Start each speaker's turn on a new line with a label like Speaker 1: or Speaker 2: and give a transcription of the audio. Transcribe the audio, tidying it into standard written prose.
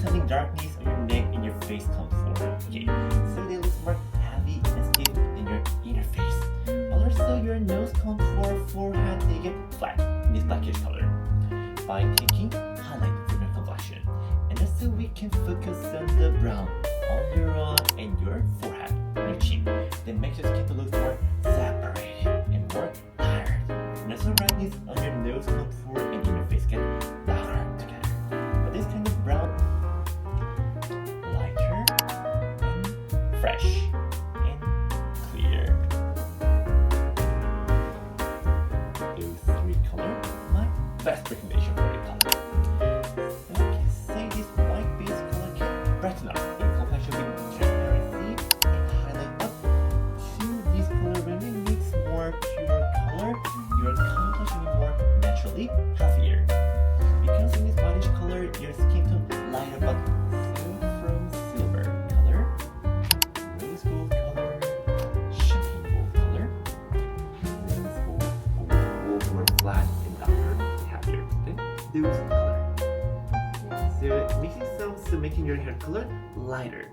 Speaker 1: causing darkness on your neck and your face comfort. Okay, so they look more heavy and stiff than your inner face. Also, your nose contour, forehead, they get flat in this blackish color by taking highlight from your complexion. And also, we can focus on the brown on your eye and your forehead, and your chin. That makes your skin to look more separated and more tired. And also, redness on your nose contour and inner face get darker together. But this kind of brown, lighter and fresh and clear. Those three colors, my best recommendation for the color. So I can say this white base color can brighten up your complexion with transparency and highlight up to this color when it makes more pure color. Your complexion will be more naturally healthier. Because in this whitish color, your skin tone light up but so from silver color, rose gold color, champagne gold color, rose gold more flat and darker, happier than those color. So mixing sounds to making your hair color lighter.